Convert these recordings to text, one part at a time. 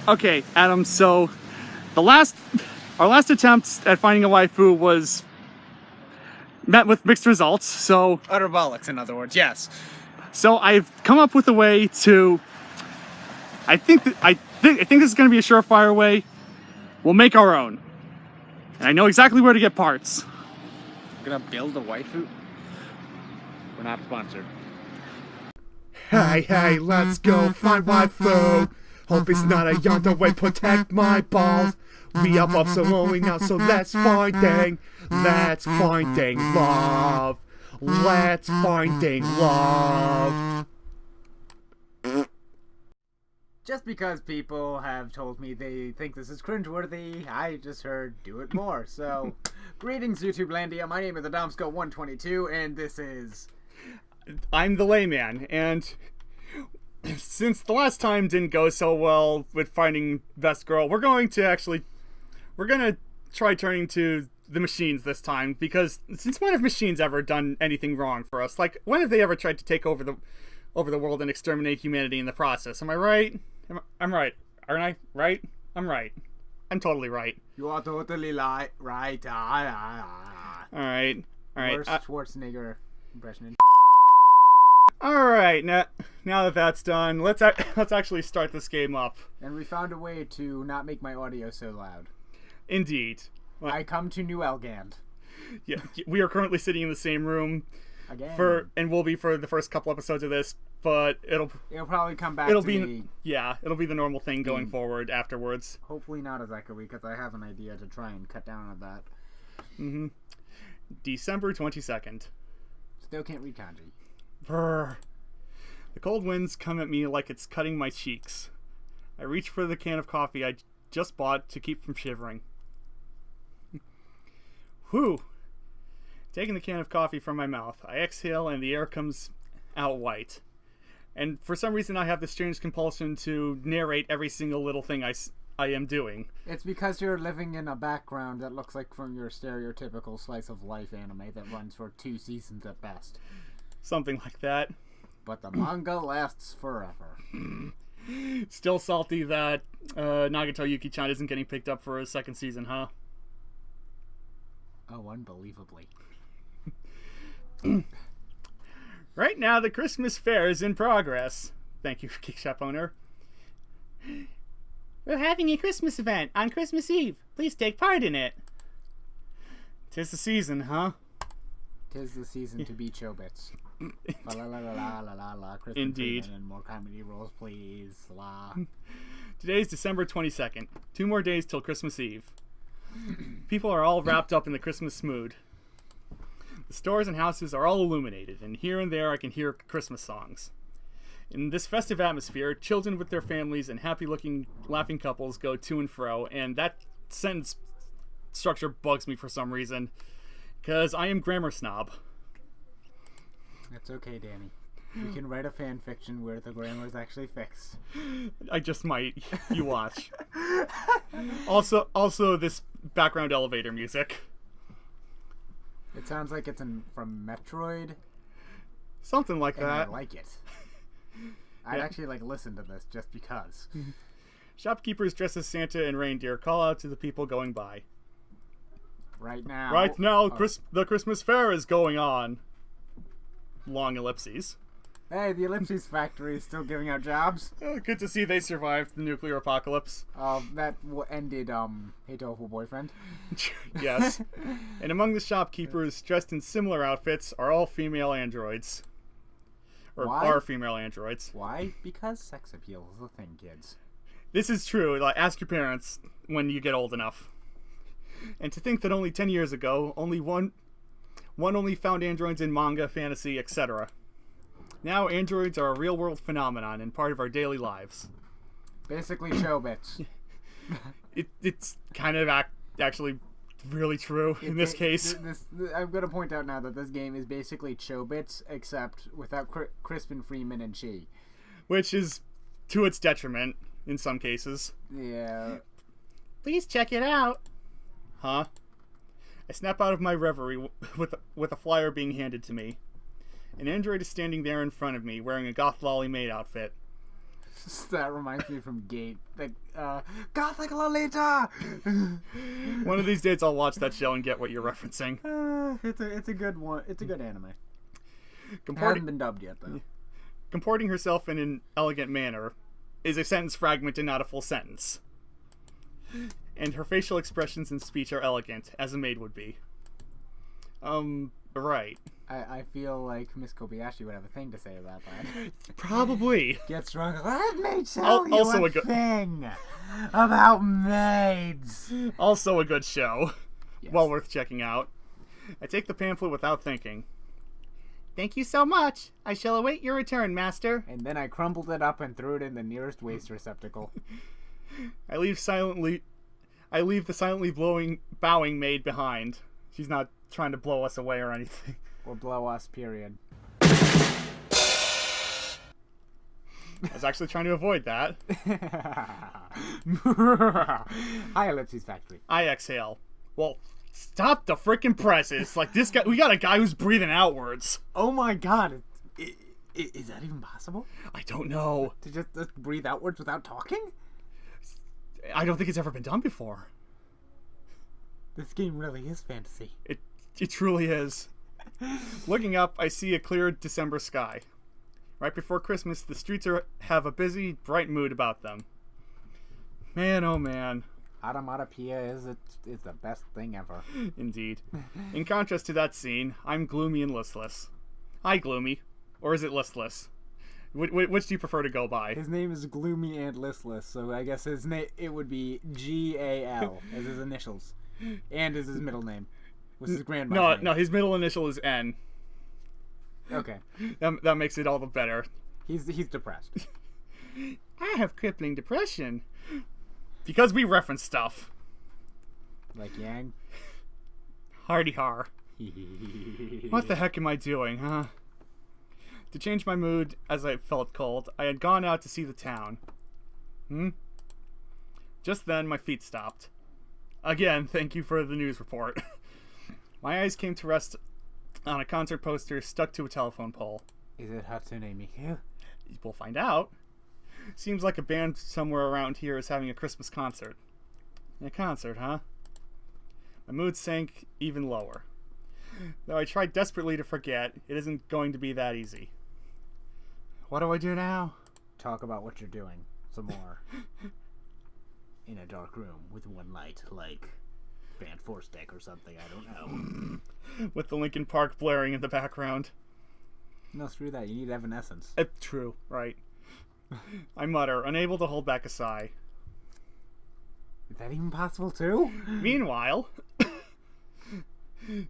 Okay, Adam, so our last attempt at finding a waifu was met with mixed results, so Utter bollocks, in other words, yes. So I've come up with a way to, I think this is going to be a surefire way. We'll make our own. And I know exactly where to get parts. We're gonna build a waifu? We're not sponsored. Hey, let's go find waifu. Hope it's not a yonder way, protect my balls. We are both so lonely now, so let's finding love. Let's finding love. Just because people have told me they think this is cringeworthy, I just heard do it more. So, greetings YouTube Landia, my name is Adamsko122, and this is... I'm the Layman, and since the last time didn't go so well with finding Best Girl, we're gonna try turning to the machines this time, because since when have machines ever done anything wrong for us? Like, when have they ever tried to take over the world and exterminate humanity in the process? Am I right? I'm right. Aren't I? Right? I'm right. I'm totally right. You are totally right. Alright. Worst Schwarzenegger impression. Alright, now that that's done, let's actually start this game up. And we found a way to not make my audio so loud. Indeed. I come to New Elgand. Yeah, we are currently sitting in the same room. Again. And will be for the first couple episodes of this, but it'll probably come back it'll to be me. Yeah, it'll be the normal thing going forward afterwards. Hopefully not as echoey, because I have an idea to try and cut down on that. December 22nd. Still can't read kanji. Brr. The cold winds come at me like it's cutting my cheeks. I reach for the can of coffee I just bought to keep from shivering. Whew. Taking the can of coffee from my mouth, I exhale and the air comes out white. And for some reason I have this strange compulsion to narrate every single little thing I am doing. It's because you're living in a background that looks like from your stereotypical slice of life anime that runs for 2 seasons at best. Something like that. But the manga lasts forever. Still salty that Nagato Yuki-chan isn't getting picked up for a second season, huh? Oh, unbelievably. Right now, the Christmas fair is in progress. Thank you, Geek Shop owner. We're having a Christmas event on Christmas Eve. Please take part in it. 'Tis the season, huh? 'Tis the season to be Chobits. La la la la la la la. Christmas Indeed. And more comedy rolls, please. La. Today's December 22nd. 2 more days till Christmas Eve. People are all wrapped up in the Christmas mood. The stores and houses are all illuminated, and here and there I can hear Christmas songs. In this festive atmosphere, children with their families and happy-looking, laughing couples go to and fro, and that sentence structure bugs me for some reason, because I am grammar snob. That's okay, Danny. We can write a fan fiction where the grammar is actually fixed. I just might. You watch. Also, this background elevator music. It sounds like it's from Metroid. Something like and that. I like it. I'd actually listen to this just because. Shopkeepers dressed as Santa and reindeer call out to the people going by. Right now. The Christmas fair is going on. Long ellipses. Hey, the ellipses factory is still giving out jobs. Good to see they survived the nuclear apocalypse. That ended, Hey Tofu Boyfriend. Yes. And among the shopkeepers dressed in similar outfits are all female androids. Or Why? Are female androids. Why? Because sex appeal is a thing, kids. This is true. Ask your parents when you get old enough. And to think that only 10 years ago, only one only found androids in manga, fantasy, etc. Now androids are a real-world phenomenon and part of our daily lives. Basically, Chobits. It's kind of actually really true in this case. I'm going to point out now that this game is basically Chobits, except without Crispin Freeman and Chi. Which is to its detriment in some cases. Yeah. Please check it out. Huh? I snap out of my reverie with a flyer being handed to me. An android is standing there in front of me, wearing a goth lolly maid outfit. That reminds me from Gate. Like, Gothic Lolita! One of these days I'll watch that show and get what you're referencing. It's a good one. It's a good anime. Comporting, Hasn't been dubbed yet, though. comporting herself in an elegant manner is a sentence fragment and not a full sentence. And her facial expressions and speech are elegant, as a maid would be. Right. I feel like Miss Kobayashi would have a thing to say about that. Probably. Get drunk. Let me tell you also a a good- thing about maids. Also a good show. Yes. Well worth checking out. I take the pamphlet without thinking. Thank you so much. I shall await your return, master. And then I crumpled it up and threw it in the nearest waste receptacle. I leave the silently bowing maid behind. She's not trying to blow us away or anything. Or blow us, period. I was actually trying to avoid that. Hi, Ellipses Factory. I exhale. Well, stop the frickin' presses. Like, this guy, we got a guy who's breathing outwards. Oh my god. Is that even possible? I don't know. To just breathe outwards without talking? I don't think it's ever been done before. This game really is fantasy. It truly is. Looking up, I see a clear December sky. Right before Christmas, the streets have a busy, bright mood about them. Man, oh man. Automatopoeia is the best thing ever. Indeed. In contrast to that scene, I'm gloomy and listless. Hi, gloomy. Or is it listless? Which do you prefer to go by? His name is Gloomy and Listless, so I guess his name it would be G-A-L as his initials, and as his middle name. Was his grandma's name. No, his middle initial is N. Okay. That makes it all the better. He's depressed. I have crippling depression. Because we reference stuff. Like Yang? Hardy har. What the heck am I doing, huh? To change my mood, as I felt cold, I had gone out to see the town. Just then, my feet stopped. Again, thank you for the news report. My eyes came to rest on a concert poster stuck to a telephone pole. Is it Hatsune Miku? We'll find out. Seems like a band somewhere around here is having a Christmas concert. A concert, huh? My mood sank even lower. Though I tried desperately to forget, it isn't going to be that easy. What do I do now? Talk about what you're doing some more. In a dark room with one light, like Band Force Deck or something, I don't know. With the Linkin Park blaring in the background. No, screw that. You need Evanescence. True, right. I mutter, unable to hold back a sigh. Is that even possible, too? Meanwhile,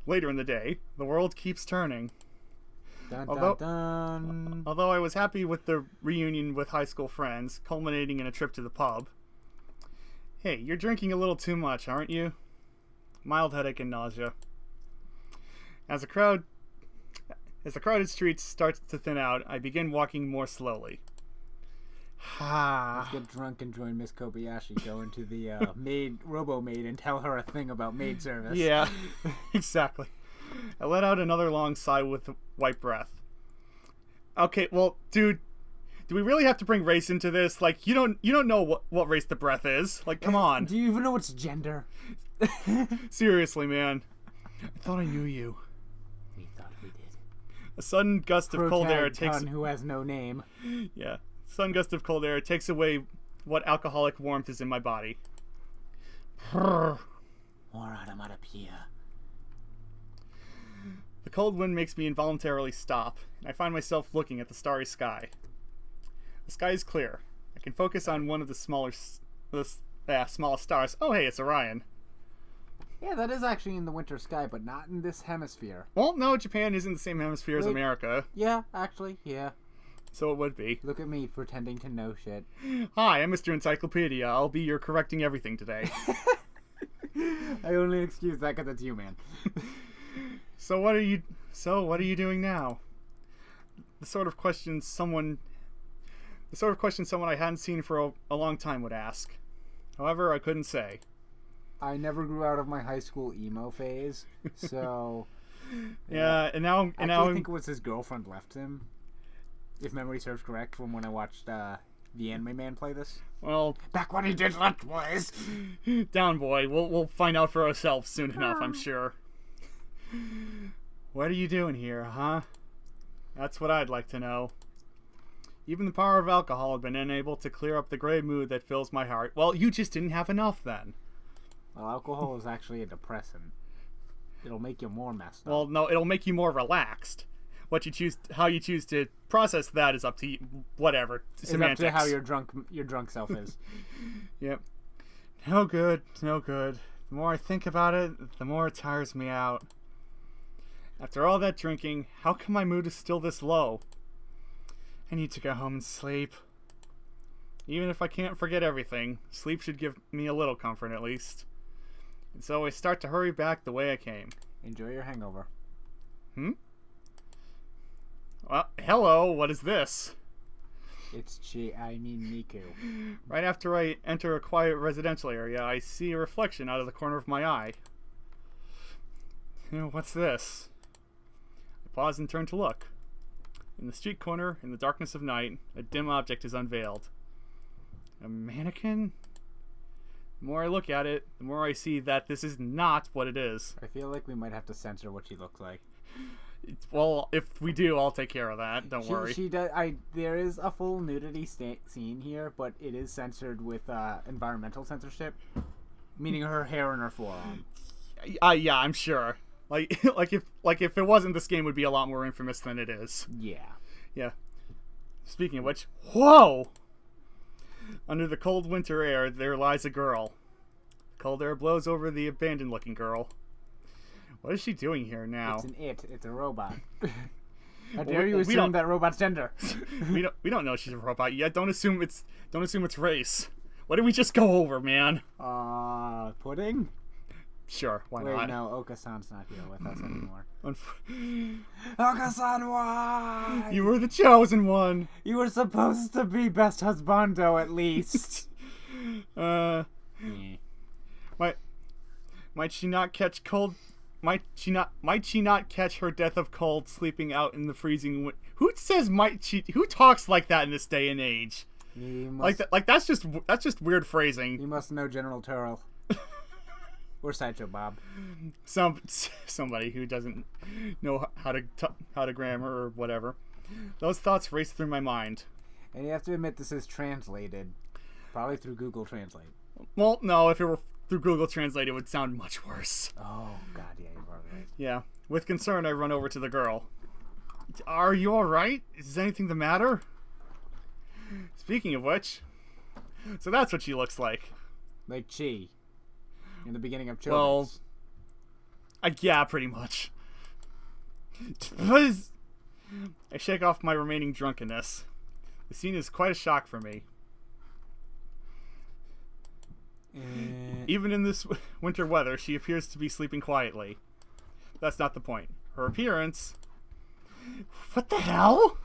later in the day, the world keeps turning. Dun, Although- dun, dun. Although I was happy with the reunion with high school friends, culminating in a trip to the pub. Hey, you're drinking a little too much, aren't you? Mild headache and nausea. As the crowded streets start to thin out, I begin walking more slowly. Let's get drunk and join Miss Kobayashi. Go into the robo maid, and tell her a thing about maid service. Yeah, exactly. I let out another long sigh with white breath. Okay, well, dude, do we really have to bring race into this? Like, you don't know what race the breath is. Like, come on. Do you even know its gender? Seriously, man. I thought I knew you. We thought we did. A sudden gust of cold air takes. Ton who has no name. Yeah, sudden gust of cold air takes away what alcoholic warmth is in my body. More automatopoeia. The cold wind makes me involuntarily stop, and I find myself looking at the starry sky. The sky is clear. I can focus on one of the smallest stars. Oh, hey, it's Orion. Yeah, that is actually in the winter sky, but not in this hemisphere. Well, no, Japan isn't the same hemisphere as Wait. America, Yeah, actually, yeah. so it would be. Look at me pretending to know shit. Hi, I'm Mr. Encyclopedia. I'll be your correcting everything today. I only excuse that because it's you, man. So what are you doing now? The sort of question someone I hadn't seen for a long time would ask. However, I couldn't say. I never grew out of my high school emo phase, so... Yeah, and now I think it was his girlfriend left him, if memory serves correct, from when I watched the Anime Man play this? Well, Back when he did Let's Plays. down boy. We'll find out for ourselves soon enough, I'm sure. What are you doing here, huh? That's what I'd like to know. Even the power of alcohol had been unable to clear up the gray mood that fills my heart. Well, you just didn't have enough then. Well, alcohol is actually a depressant. It'll make you more messed up. Well, no, it'll make you more relaxed. How you choose to process that is up to you. Whatever. Semantics. It's up to how your drunk self is. Yep. No good. No good. The more I think about it, the more it tires me out. After all that drinking, how come my mood is still this low? I need to go home and sleep. Even if I can't forget everything, sleep should give me a little comfort at least. And so I start to hurry back the way I came. Enjoy your hangover. Well, hello, what is this? It's Miku. Right after I enter a quiet residential area, I see a reflection out of the corner of my eye. What's this? I pause and turn to look. In the street corner, in the darkness of night, a dim object is unveiled. A mannequin? The more I look at it, the more I see that this is not what it is. I feel like we might have to censor what she looks like. Well, if we do, I'll take care of that. Don't worry. She does. There is a full nudity scene here, but it is censored with environmental censorship, meaning her hair and her forearm. Yeah, I'm sure. Like if it wasn't, this game would be a lot more infamous than it is. Yeah. Speaking of which, whoa! Under the cold winter air, there lies a girl. Cold air blows over the abandoned-looking girl. What is she doing here now? It's a robot. How dare you assume that robot's gender? we don't know she's a robot yet. Don't assume its race. What did we just go over, man? Pudding? Sure, why not? Wait, no, Oka-san's not here with us anymore. Oka-san, why? You were the chosen one. You were supposed to be best husbando at least. Might she not catch cold? Might she not catch her death of cold sleeping out in the freezing wind? Who says might she? Who talks like that in this day and age? That's just weird phrasing. You must know General Turrell. Or Sideshow Bob. Somebody who doesn't know how to grammar or whatever. Those thoughts race through my mind. And you have to admit this is translated, probably through Google Translate. Well, no, if it were through Google Translate, it would sound much worse. Oh God, yeah, you're probably right. Yeah. With concern, I run over to the girl. Are you all right? Is anything the matter? Speaking of which, so that's what she looks like. Like Chi. In the beginning of Chobits. Well, yeah, pretty much. I shake off my remaining drunkenness. The scene is quite a shock for me. Even in this winter weather, she appears to be sleeping quietly. That's not the point. Her appearance... What the hell?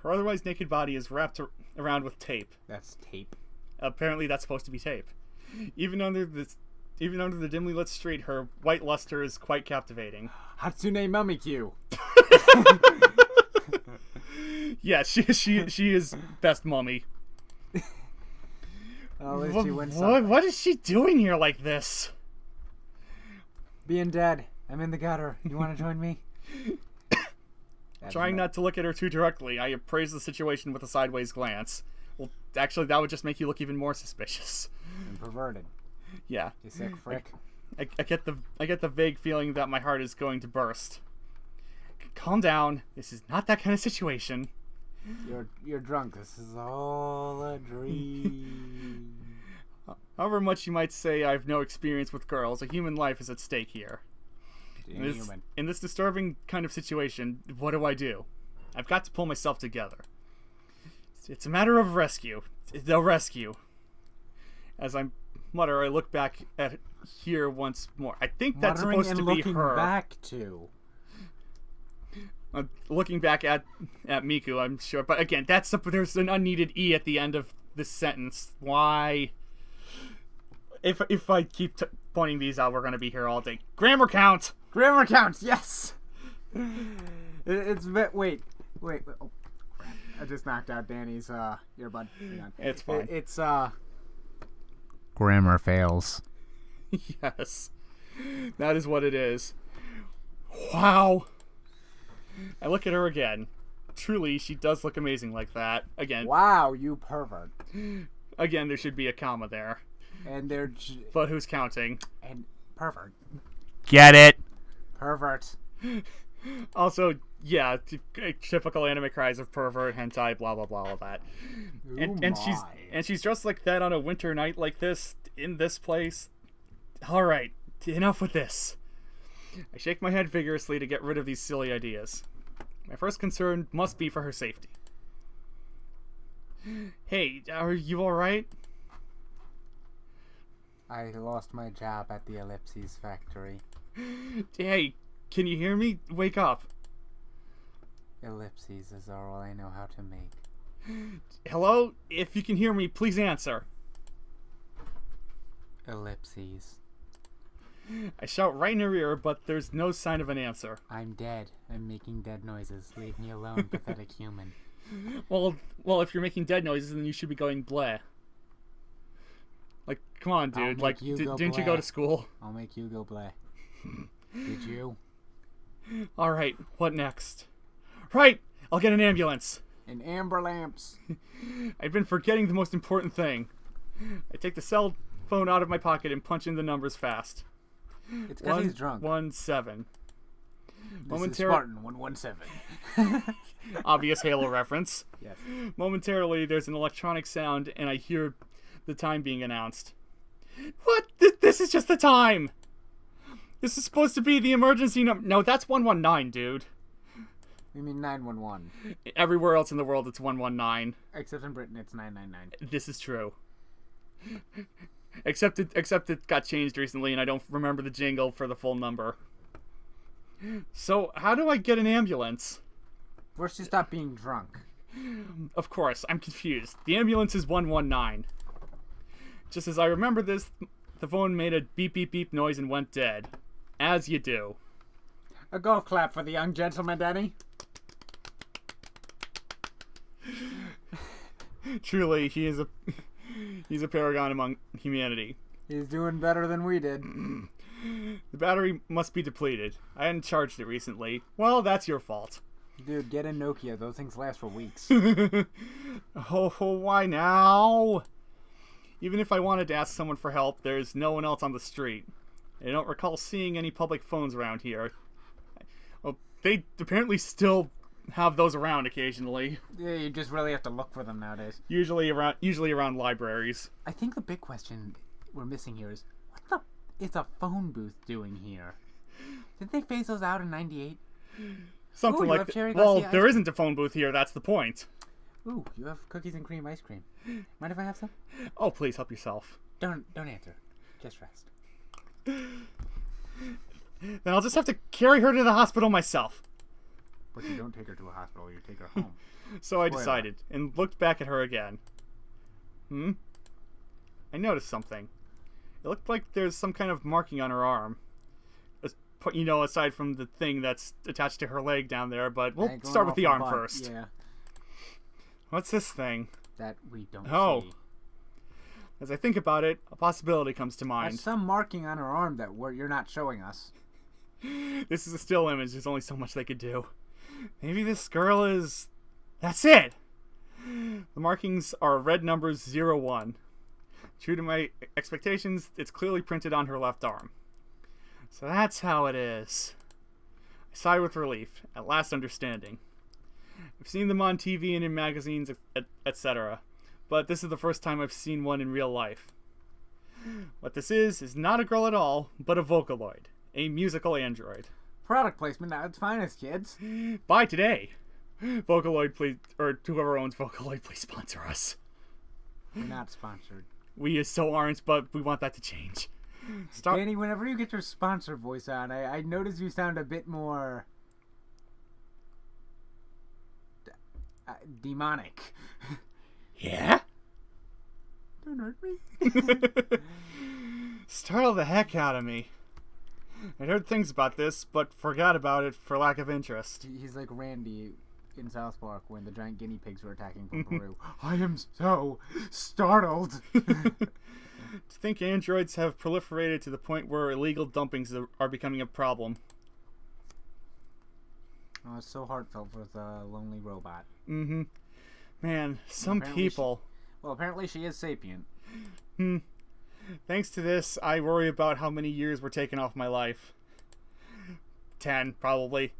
Her otherwise naked body is wrapped around with tape. That's tape. Apparently that's supposed to be tape. Even under the dimly lit street, her white luster is quite captivating. Hatsune Mamikyu. Yeah, she is best mummy. What is she doing here like this? Being dead. I'm in the gutter. You want to join me? Trying not to look at her too directly, I appraise the situation with a sideways glance. Well, actually, that would just make you look even more suspicious. And perverted. Yeah. You sick frick. I get the vague feeling that my heart is going to burst. Calm down. This is not that kind of situation. You're drunk. This is all a dream. However much you might say I've no experience with girls, a human life is at stake here. In this disturbing kind of situation, what do? I've got to pull myself together. It's a matter of rescue. The rescue. As I mutter, I look back at here once more. I think that's supposed to be her. Looking back to. Looking back at Miku, I'm sure. But again, there's an unneeded E at the end of this sentence. Why? If I keep pointing these out, we're going to be here all day. Grammar count! Grammar count, yes! Wait. Oh, crap. I just knocked out Danny's earbud. Hang on. It's fine. It's grammar fails. Yes. That is what it is. Wow. I look at her again. Truly, she does look amazing like that. Again. Wow, you pervert. Again, there should be a comma there. And they're... But who's counting? And pervert. Get it? Pervert. Also, yeah, typical anime cries of pervert, hentai, blah blah blah, all that. And she's dressed like that on a winter night like this in this place. All right, enough with this. I shake my head vigorously to get rid of these silly ideas. My first concern must be for her safety. Hey, are you all right? I lost my job at the Ellipses factory. Hey, can you hear me? Wake up. Ellipses is all I know how to make. Hello? If you can hear me, please answer. Ellipses. I shout right in her ear, but there's no sign of an answer. I'm dead. I'm making dead noises. Leave me alone, pathetic human. Well, if you're making dead noises, then you should be going bleh. Like, come on, dude. Like, didn't you go to school? I'll make you go bleh. Did you? All right, what next? Right, I'll get an ambulance. And amber lamps. I've been forgetting the most important thing. I take the cell phone out of my pocket and punch in the numbers fast. It's because he's drunk. 117. This is Spartan 117. Obvious Halo reference. Yes. Momentarily, there's an electronic sound, and I hear the time being announced. What? This is just the time! This is supposed to be the emergency number. No, that's 119, dude. You mean 911? Everywhere else in the world, it's 119. Except in Britain, it's 999. This is true. Except it got changed recently, and I don't remember the jingle for the full number. So, how do I get an ambulance? First, you stop being drunk. Of course, I'm confused. The ambulance is 119. Just as I remember this, the phone made a beep beep beep noise and went dead. As you do. A golf clap for the young gentleman, Danny. Truly, he's a paragon among humanity. He's doing better than we did. The battery must be depleted. I hadn't charged it recently. Well, that's your fault. Dude, get a Nokia. Those things last for weeks. Oh, why now? Even if I wanted to ask someone for help, there's no one else on the street. I don't recall seeing any public phones around here. Well, they apparently still have those around occasionally. Yeah, you just really have to look for them nowadays. Usually around libraries. I think the big question we're missing here is, what the is a phone booth doing here? Did they phase those out in '98? Something like that. Well, there isn't a phone booth here, that's the point. Ooh, you have cookies and cream ice cream. Mind if I have some? Oh, please help yourself. Don't answer. Just rest. Then I'll just have to carry her to the hospital myself. But you don't take her to a hospital, you take her home. So I decided, and looked back at her again. I noticed something. It looked like there's some kind of marking on her arm. You know, aside from the thing that's attached to her leg down there, but we'll start with the arm first. Yeah. What's this thing? That we don't see. As I think about it, a possibility comes to mind. There's some marking on her arm that you're not showing us. This is a still image. There's only so much they could do. Maybe this girl is... That's it! The markings are red numbers 01. True to my expectations, it's clearly printed on her left arm. So that's how it is. I sigh with relief, at last understanding. I've seen them on TV and in magazines, etc. But this is the first time I've seen one in real life. What this is not a girl at all, but a Vocaloid. A musical android. Product placement at its finest, kids. Buy today. Vocaloid, please, or whoever owns Vocaloid, please sponsor us. We're not sponsored. We so aren't, but we want that to change. Danny, whenever you get your sponsor voice on, I notice you sound a bit more... demonic. Yeah? Don't hurt me. Startle the heck out of me. I'd heard things about this, but forgot about it for lack of interest. He's like Randy in South Park when the giant guinea pigs were attacking from Peru. I am so startled. To think androids have proliferated to the point where illegal dumpings are becoming a problem. Oh, it's so heartfelt for the lonely robot. Mm-hmm. Man, some people... apparently she is sapient. Thanks to this, I worry about how many years were taken off my life. 10, probably.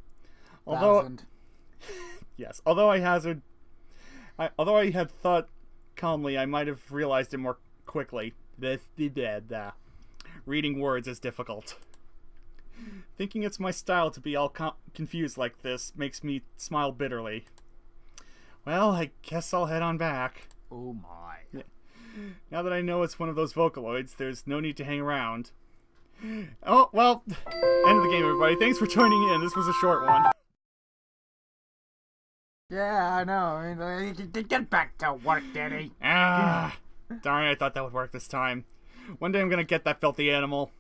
Although... 1,000. Yes, although I had thought calmly, I might have realized it more quickly. Reading words is difficult. Thinking it's my style to be all confused like this makes me smile bitterly. Well, I guess I'll head on back. Oh my. Yeah. Now that I know it's one of those Vocaloids, there's no need to hang around. Oh, well, end of the game, everybody. Thanks for joining in. This was a short one. Yeah, I know. I mean, get back to work, Daddy. Ah, darn, I thought that would work this time. One day I'm gonna get that filthy animal.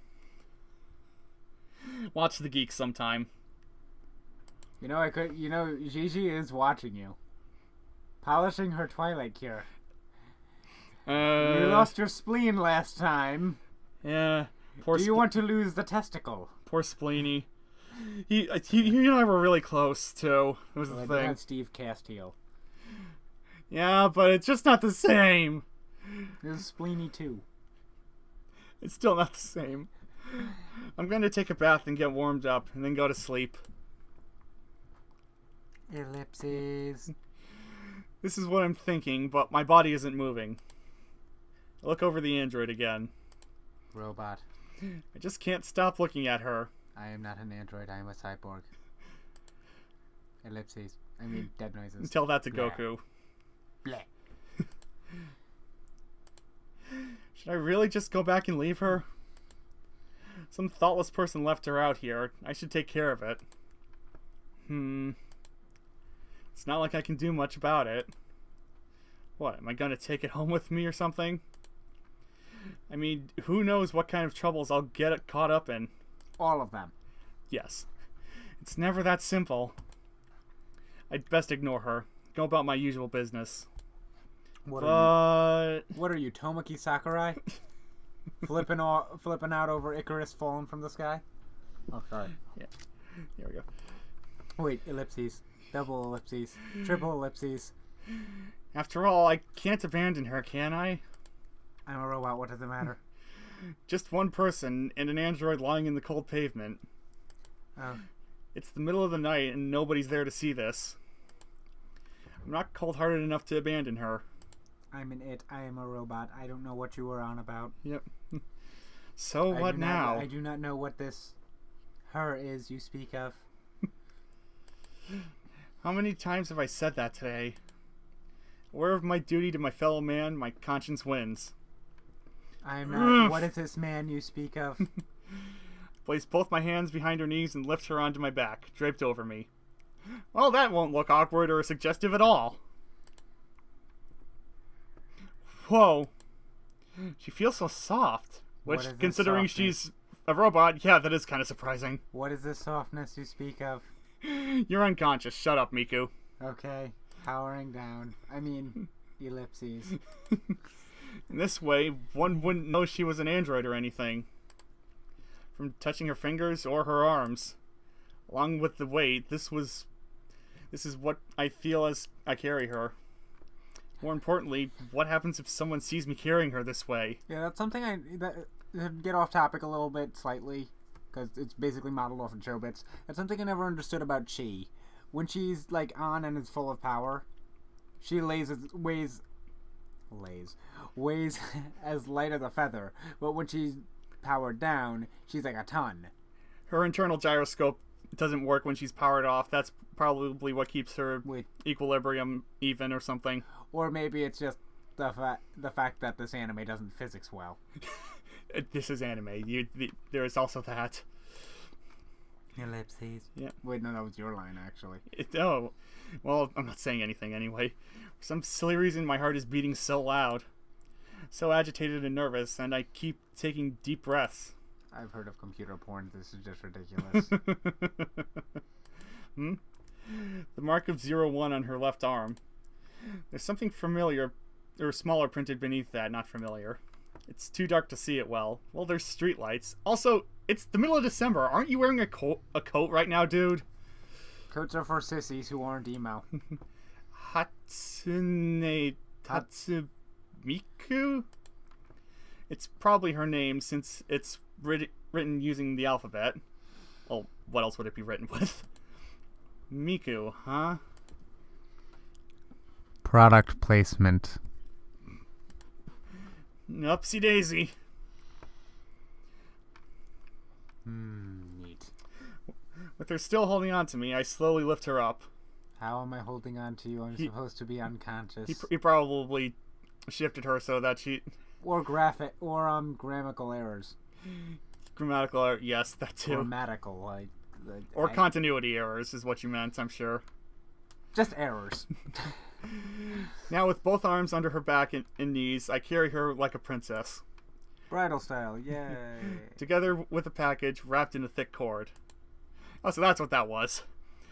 Watch The Geek sometime. You know, Gigi is watching you. Polishing her Twilight cure. You lost your spleen last time. Yeah. Do you want to lose the testicle? Poor Spleeny. He and I were really close, too. It was the thing. Had Steve Castile. Yeah, but it's just not the same. It was Spleeny too. It's still not the same. I'm going to take a bath and get warmed up, and then go to sleep. Ellipses. This is what I'm thinking, but my body isn't moving. I look over the android again. Robot. I just can't stop looking at her. I am not an android, I am a cyborg. Ellipses. I mean, dead noises. Tell that to Blah. Goku. Bleh. Should I really just go back and leave her? Some thoughtless person left her out here. I should take care of it. It's not like I can do much about it. What, am I gonna take it home with me or something? I mean, who knows what kind of troubles I'll get caught up in. All of them. Yes. It's never that simple. I'd best ignore her. Go about my usual business. What are you, Tomoki Sakurai? flipping out over Icarus falling from the sky? Oh, sorry. Yeah. There we go. Wait, ellipses. Double ellipses. Triple ellipses. After all, I can't abandon her, can I? I'm a robot, what does it matter? Just one person and an android lying in the cold pavement. Oh. It's the middle of the night and nobody's there to see this. I'm not cold-hearted enough to abandon her. I'm an it. I am a robot. I don't know what you were on about. Yep. So what now? I do not know what this her is you speak of. How many times have I said that today? Aware of my duty to my fellow man, my conscience wins. I am not. What is this man you speak of? Place both my hands behind her knees and lift her onto my back, draped over me. Well, that won't look awkward or suggestive at all. Whoa. She feels so soft. Which, considering she's a robot, yeah, that is kind of surprising. What is this softness you speak of? You're unconscious. Shut up, Miku. Okay. Powering down. I mean, ellipses. In this way, one wouldn't know she was an android or anything. From touching her fingers or her arms. Along with the weight, this is what I feel as I carry her. More importantly, what happens if someone sees me carrying her this way? Yeah, that's something get off topic a little bit slightly, because it's basically modeled off of Chobits. That's something I never understood about Chi. When she's like on and is full of power, she weighs as light as a feather. But when she's powered down, she's like a ton. Her internal gyroscope doesn't work when she's powered off. That's probably what keeps her equilibrium even or something. Or maybe it's just the fact that this anime doesn't physics well. This is anime. There is also that. Ellipses. Yeah. Wait, no, that was your line, actually. Oh. Well, I'm not saying anything anyway. For some silly reason, my heart is beating so loud. So agitated and nervous, and I keep taking deep breaths. I've heard of computer porn. This is just ridiculous. The mark of 01 on her left arm. There's something familiar, or smaller printed beneath that, not familiar. It's too dark to see it well. Well, there's streetlights. Also, it's the middle of December. Aren't you wearing a coat right now, dude? Coats are for sissies who aren't emo. Hatsune Tatsumiku? It's probably her name since it's written using the alphabet. Well, what else would it be written with? Miku, huh? Product placement. Upsy daisy. Neat. With her still holding on to me, I slowly lift her up. How am I holding on to you? I'm supposed to be unconscious. He probably shifted her so that she... Or grammatical errors. Grammatical error, yes, that too. Grammatical, or continuity errors is what you meant, I'm sure. Just errors. Now with both arms under her back and knees, I carry her like a princess. Bridal style, yay. Together with a package wrapped in a thick cord. Oh, so that's what that was.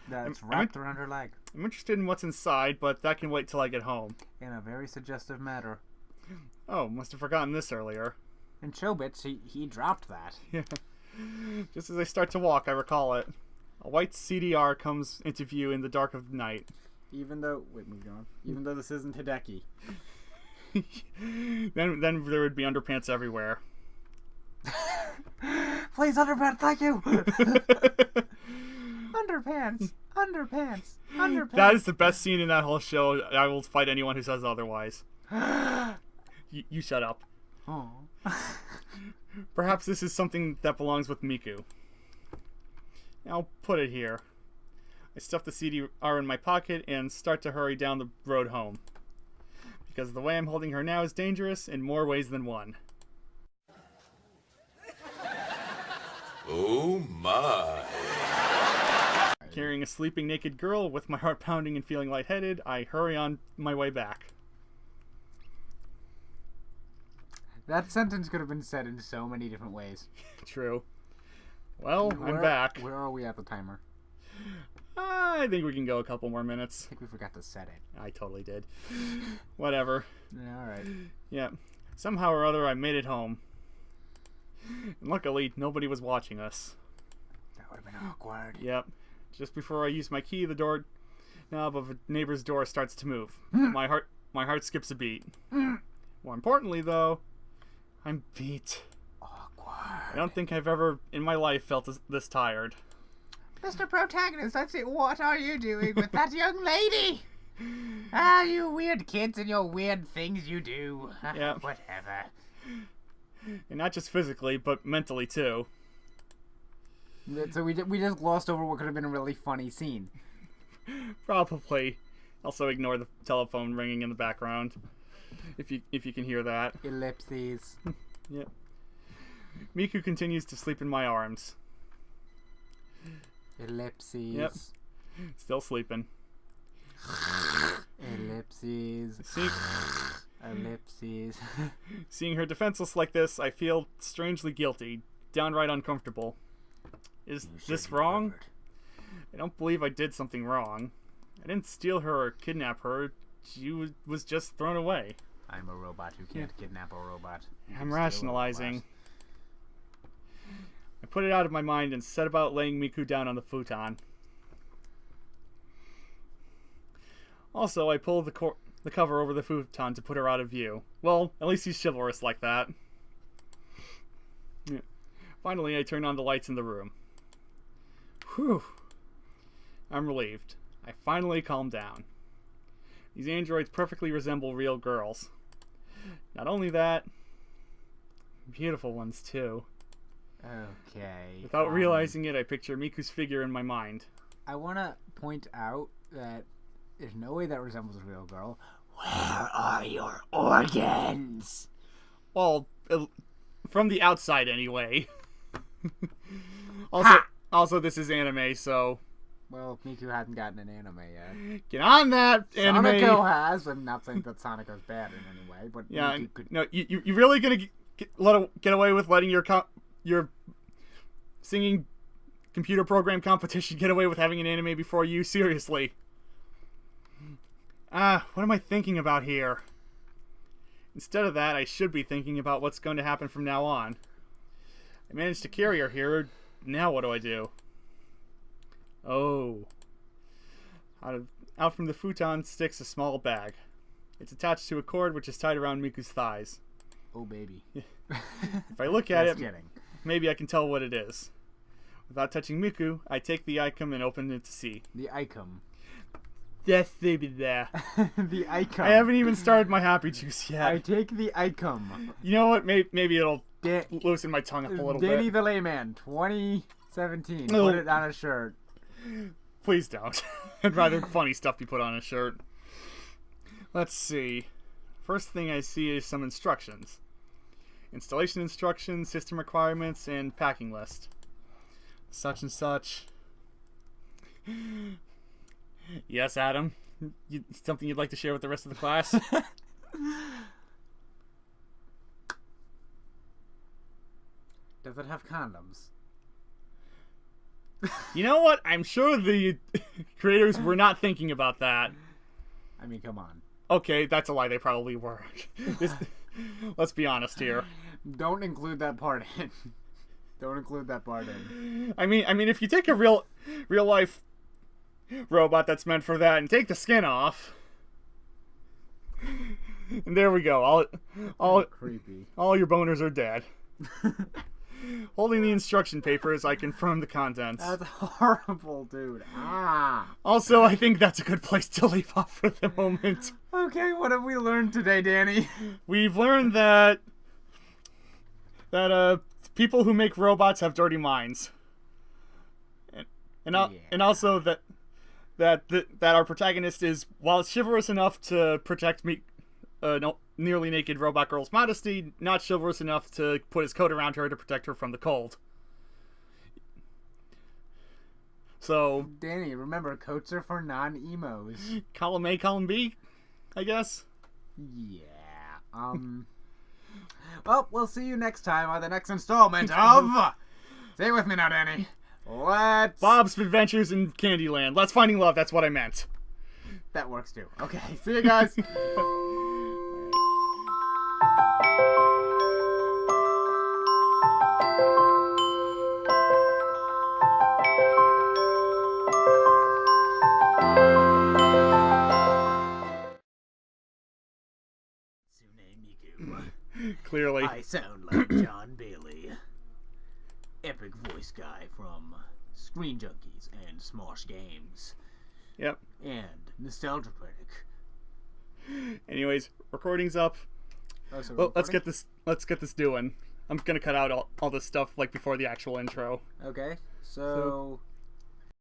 That's wrapped around her leg. I'm interested in what's inside, but that can wait till I get home. In a very suggestive manner. Oh, must have forgotten this earlier. In Chobits, he dropped that. Yeah. Just as I start to walk, I recall it. A white CDR comes into view in the dark of the night. Even though this isn't Hideki. then there would be underpants everywhere. Please, underpants, thank you! Underpants. That is the best scene in that whole show. I will fight anyone who says otherwise. You shut up. Oh. Perhaps this is something that belongs with Miku. I'll put it here. I stuff the CDR in my pocket and start to hurry down the road home. Because the way I'm holding her now is dangerous in more ways than one. Oh my. Carrying a sleeping naked girl with my heart pounding and feeling lightheaded, I hurry on my way back. That sentence could have been said in so many different ways. True. Well, I'm back. Where are we at the timer? I think we can go a couple more minutes. I think we forgot to set it. I totally did. Whatever. Yeah, alright. Yeah. Somehow or other, I made it home. And luckily, nobody was watching us. That would have been awkward. Yep. Just before I use my key, the door knob of a neighbor's door starts to move. My heart skips a beat. More importantly, though, I'm beat. Awkward. I don't think I've ever in my life felt this tired. Mr. Protagonist, I'd say, what are you doing with that young lady? Ah, you weird kids and your weird things you do. Yeah. Whatever. And not just physically, but mentally too. So we just glossed over what could have been a really funny scene. Probably. Also ignore the telephone ringing in the background. If you can hear that. Ellipses. Yep. Miku continues to sleep in my arms. Ellipses. Yep. Still sleeping. Ellipses. Ellipses. Seeing her defenseless like this, I feel strangely guilty, downright uncomfortable. Is this wrong? Covered. I don't believe I did something wrong. I didn't steal her or kidnap her. She was just thrown away. I'm a robot who can't kidnap a robot. I'm rationalizing. I put it out of my mind and set about laying Miku down on the futon. Also, I pull the cover over the futon to put her out of view. Well, at least he's chivalrous like that. Yeah. Finally, I turn on the lights in the room. Whew. I'm relieved. I finally calmed down. These androids perfectly resemble real girls. Not only that, beautiful ones too. Okay. Without realizing it, I picture Miku's figure in my mind. I want to point out that there's no way that resembles a real girl. Where are your organs? Well, from the outside anyway. Also, this is anime, so... Well, Miku hadn't gotten an anime yet. Get on that, anime! Sonico has. I'm not saying that Sonico's bad in any way, but yeah, Miku could... no, you really gonna get away with letting your singing computer program competition get away with having an anime before you? Seriously. What am I thinking about here? Instead of that, I should be thinking about what's going to happen from now on. I managed to carry her here. Now what do I do? Oh. Out from the futon sticks a small bag. It's attached to a cord which is tied around Miku's thighs. Oh, baby. If I look at it, kidding. maybe I can tell what it is. Without touching Miku, I take the icon and open it to see. The icon. Yes, baby, there. The icon. I haven't even started my happy juice yet. I take the icon. You know what? Maybe it'll loosen my tongue up a little Danny bit. the Layman, 2017. Oh. Put it on a shirt. Please don't. I'd rather funny stuff be put on a shirt. Let's see. First thing I see is some instructions. Installation instructions, system requirements, and packing list. Such and such. Yes, Adam? Something you'd like to share with the rest of the class? Does it have condoms? You know what? I'm sure the creators were not thinking about that. I mean, come on. Okay, that's a lie. They probably were. Let's be honest here. Don't include that part in. Don't include that part in. I mean, if you take a real life robot that's meant for that and take the skin off, and there we go. Creepy. All your boners are dead. Holding the instruction papers, I confirm the contents. That's horrible, dude. Also, I think that's a good place to leave off for the moment. Okay, what have we learned today, Danny? We've learned that people who make robots have dirty minds, and also that our protagonist is, while chivalrous enough to protect nearly naked robot girl's modesty, not chivalrous enough to put his coat around her to protect her from the cold. So, Danny, remember, coats are for non-emos. column A, column B, I guess. Yeah. Well, we'll see you next time on the next installment of... Say it with me now, Danny. Let's... Bob's Adventures in Candyland. Let's Finding Love, that's what I meant. That works too. Okay, see you guys. Clearly. I sound like John Bailey, epic voice guy from Screen Junkies and Smosh Games. Yep. And Nostalgia Critic. Anyways, recording's up. Oh, so Well, let's recording? get this doing. I'm gonna cut out all this stuff like before the actual intro. Okay, so